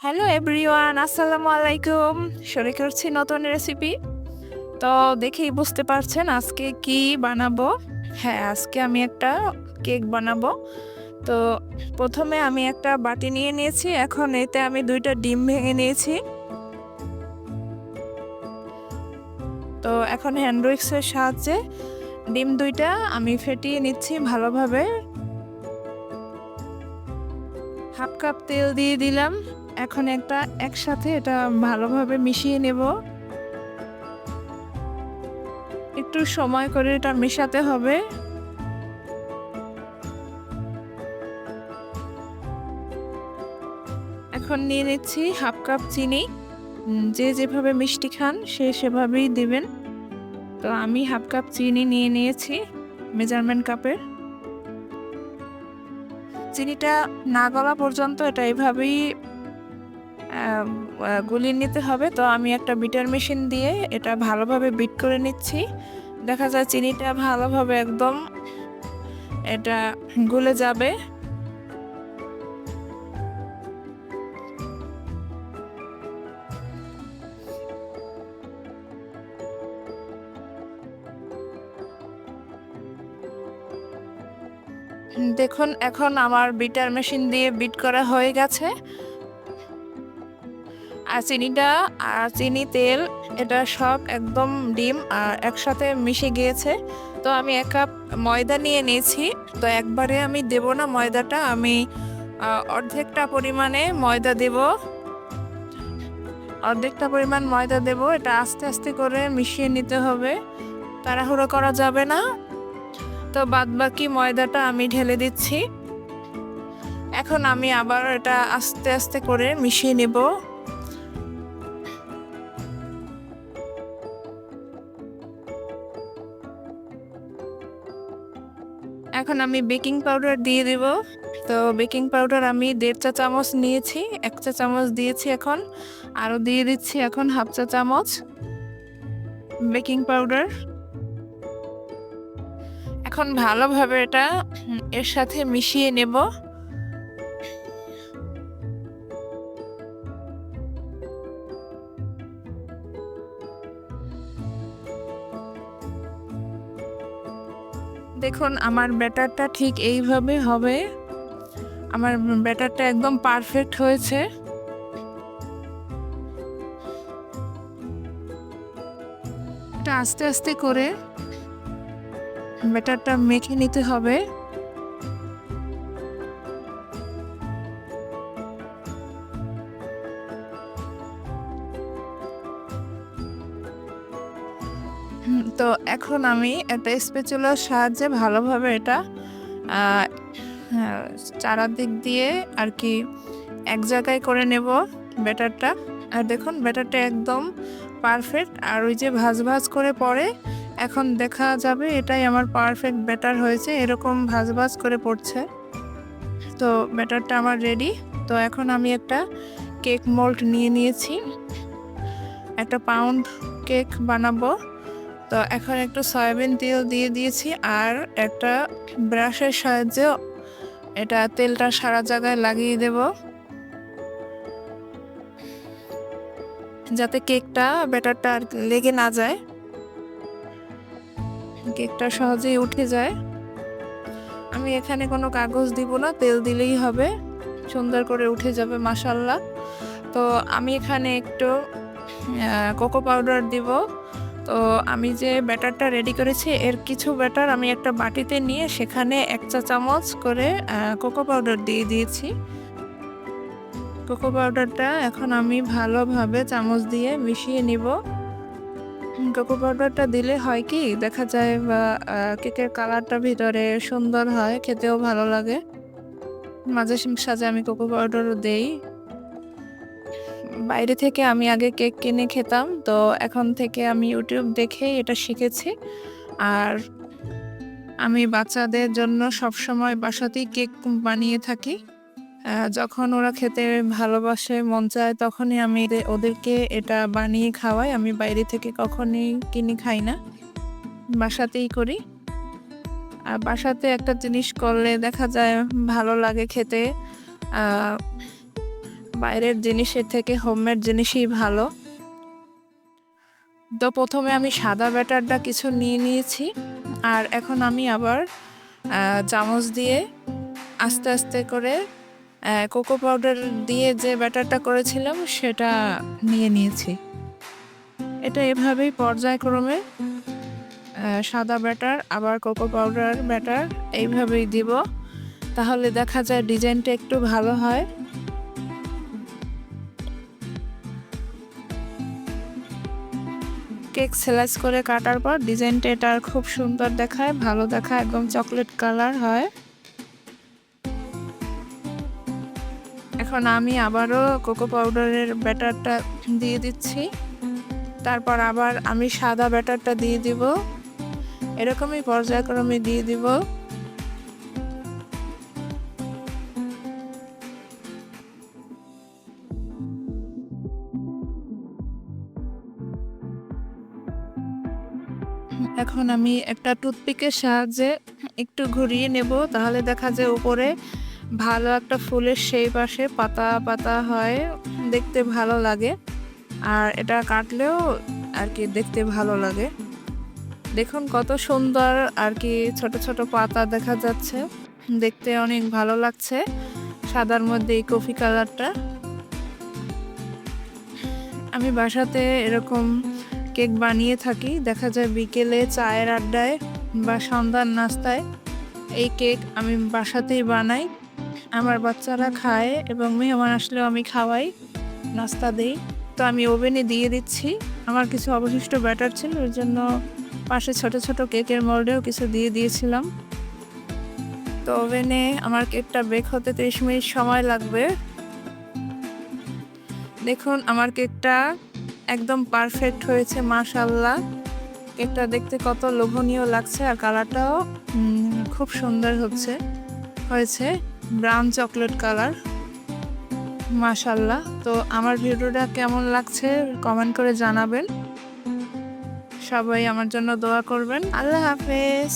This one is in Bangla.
হ্যালো এভরিওয়ান, আসসালামু আলাইকুম। শুরু করছি নতুন রেসিপি। তো দেখেই বুঝতে পারছেন আজকে কি বানাবো। হ্যাঁ, আজকে আমি একটা কেক বানাবো। তো প্রথমে আমি একটা বাটি নিয়ে নিয়েছি। এখন এতে আমি 2টা ডিম ভেঙে নিয়েছি। তো এখন হ্যান্ড উইক্সের সাহায্যে ডিম 2টা আমি ফেটিয়ে নিচ্ছি ভালোভাবে। হাফ কাপ তেল দিয়ে দিলাম। এখন একসাথে এটা ভালোভাবে মিশিয়ে নেব। একটু সময় করে এটা মেশাতে হবে। এখন নিয়ে নিচ্ছি হাফ কাপ চিনি। যে যেভাবে মিষ্টি খান সে সেভাবেই দিবেন। তো আমি হাফ কাপ চিনি নিয়ে নিয়েছি মেজারমেন্ট কাপের। চিনিটা না গলা পর্যন্ত এটা এভাবেই গুলিয়ে নিতে হবে। তো আমি একটা বিটার মেশিন দিয়ে এটা ভালোভাবে বিট করে নিচ্ছি। দেখা যায় চিনিটা ভালোভাবে একদম এটা গলে যাবে। দেখুন এখন আমার বিটার মেশিন দিয়ে বিট করা হয়ে গেছে। আর চিনিটা আর চিনি তেল এটা সব একদম ডিম আর একসাথে মিশে গিয়েছে। তো আমি 1 কাপ ময়দা নিয়ে নিয়েছি। তো একবারে আমি দেব না ময়দাটা, আমি অর্ধেকটা পরিমাণে ময়দা দেব। অর্ধেকটা পরিমাণ ময়দা দেব। এটা আস্তে আস্তে করে মিশিয়ে নিতে হবে, তাড়াহুড়ো করা যাবে না। তো বাদবাকি ময়দাটা আমি ঢেলে দিচ্ছি। এখন আমি আবার এটা আস্তে আস্তে করে মিশিয়ে নেব। এখন আমি বেকিং পাউডার দিয়ে দেব। তো বেকিং পাউডার আমি 1.5 চা চামচ নিয়েছি, 1 চা চামচ দিয়েছি। এখন আরও দিয়ে দিচ্ছি এখন হাফ চা চামচ বেকিং পাউডার। এখন ভালোভাবে এটা এর সাথে মিশিয়ে নেব। দেখুন আমার ব্যাটারটা ঠিক এইভাবে হবে। আমার ব্যাটারটা একদম পারফেক্ট হয়েছে। এটা আস্তে আস্তে করে ব্যাটারটা মেখে নিতে হবে। তো এখন আমি একটা স্প্যাচুলার সাহায্যে ভালোভাবে এটা চারাদিক দিয়ে আর কি এক জায়গায় করে নেব ব্যাটারটা। আর দেখুন ব্যাটারটা একদম পারফেক্ট। আর ওই যে ভাজ ভাজ করে পড়ে, এখন দেখা যাবে এটাই আমার পারফেক্ট ব্যাটার হয়েছে। এরকম ভাজ ভাজ করে পড়ছে। তো ব্যাটারটা আমার রেডি। তো এখন আমি একটা কেক মোল্ড নিয়ে নিয়েছি, একটা পাউন্ড কেক বানাবো। তো এখন একটু সয়াবিন তেল দিয়ে দিয়েছি আর একটা ব্রাশের সাহায্যে এটা তেলটা সারা জায়গায় লাগিয়ে দেব, যাতে কেকটা ব্যাটারটা আর লেগে না যায়, কেকটা সহজেই উঠে যায়। আমি এখানে কোনো কাগজ দিব না, তেল দিলেই হবে, সুন্দর করে উঠে যাবে মাশাআল্লাহ। তো আমি এখানে একটু কোকো পাউডার দিব। তো আমি যে ব্যাটারটা রেডি করেছি এর কিছু ব্যাটার আমি একটা বাটিতে নিয়ে সেখানে 1 চা চামচ করে কোকো পাউডার দিয়ে দিয়েছি। কোকো পাউডারটা এখন আমি ভালোভাবে চামচ দিয়ে মিশিয়ে নিব। কোকো পাউডারটা দিলে হয় কি দেখা যায় বা কেকের কালারটা ভিতরে সুন্দর হয়, খেতেও ভালো লাগে। মাঝে সাঝে আমি কোকো পাউডারও দেই। বাইরে থেকে আমি আগে কেক কিনে খেতাম, তো এখন থেকে আমি ইউটিউব দেখে এটা শিখেছি। আর আমি বাচ্চাদের জন্য সবসময় বাসাতেই কেক বানিয়ে থাকি। যখন ওরা খেতে ভালোবাসে, মন চায়, তখনই আমি ওদেরকে এটা বানিয়ে খাওয়াই। আমি বাইরে থেকে কখনোই কিনে খাই না, বাসাতেই করি। আর বাসাতে একটা জিনিস করলে দেখা যায় ভালো লাগে খেতে। বাইরের জিনিসের থেকে হোমমেড জিনিসই ভালো। তো প্রথমে আমি সাদা ব্যাটারটা কিছু নিয়ে নিয়েছি, আর এখন আমি আবার চামচ দিয়ে আস্তে আস্তে করে কোকো পাউডার দিয়ে যে ব্যাটারটা করেছিলাম সেটা নিয়ে নিয়েছি। এটা এভাবেই পর্যায়ক্রমে সাদা ব্যাটার আবার কোকো পাউডার ব্যাটার এইভাবেই দিব, তাহলে দেখা যায় ডিজাইনটা একটু ভালো হয়। কেক স্লাইস করে কাটার পর ডিজাইনটা এটা খুব সুন্দর দেখায়, ভালো দেখায়, একদম চকলেট কালার হয়। এখন আমি আবারও কোকো পাউডারের ব্যাটারটা দিয়ে দিচ্ছি, তারপর আবার আমি সাদা ব্যাটারটা দিয়ে দিব, এরকমই পর্যায়ক্রমে দিয়ে দিব। এখন আমি একটা টুথপিকের সাহায্যে একটু ঘুরিয়ে নেব, তাহলে দেখা যায় উপরে ভালো একটা ফুলের শেপ আসে, পাতা পাতা হয়, দেখতে ভালো লাগে। আর এটা কাটলেও আর কি দেখতে ভালো লাগে। দেখুন কত সুন্দর আর কি ছোট ছোট পাতা দেখা যাচ্ছে, দেখতে অনেক ভালো লাগছে সাদার মধ্যে এই কফি কালারটা। আমি বাসাতে এরকম কেক বানিয়ে থাকি, দেখা যায় বিকেলে চায়ের আড্ডায় বা সন্ধ্যার নাস্তায় এই কেক আমি বাসাতেই বানাই। আমার বাচ্চারা খায় এবং মেহমান আসলেও আমি খাওয়াই, নাস্তা দিই। তো আমি ওভেনে দিয়ে দিচ্ছি, আমার কিছু অবশিষ্ট ব্যাটার ছিল ওই জন্য পাশে ছোট ছোট কেকের মোল্ডেও কিছু দিয়ে দিয়েছিলাম। তো ওভেনে আমার কেকটা বেক হতে 30 মিনিট সময় লাগবে। দেখুন আমার কেকটা একদম পারফেক্ট হয়েছে, মাশাআল্লাহ। কেকটা দেখতে কত লোভনীয় লাগছে, আর কালারটাও খুব সুন্দর হয়েছে ব্রাউন চকলেট কালার, মাশাআল্লাহ। তো আমার ভিডিওটা কেমন লাগছে কমেন্ট করে জানাবেন। সবাই আমার জন্য দোয়া করবেন। আল্লাহ হাফেজ।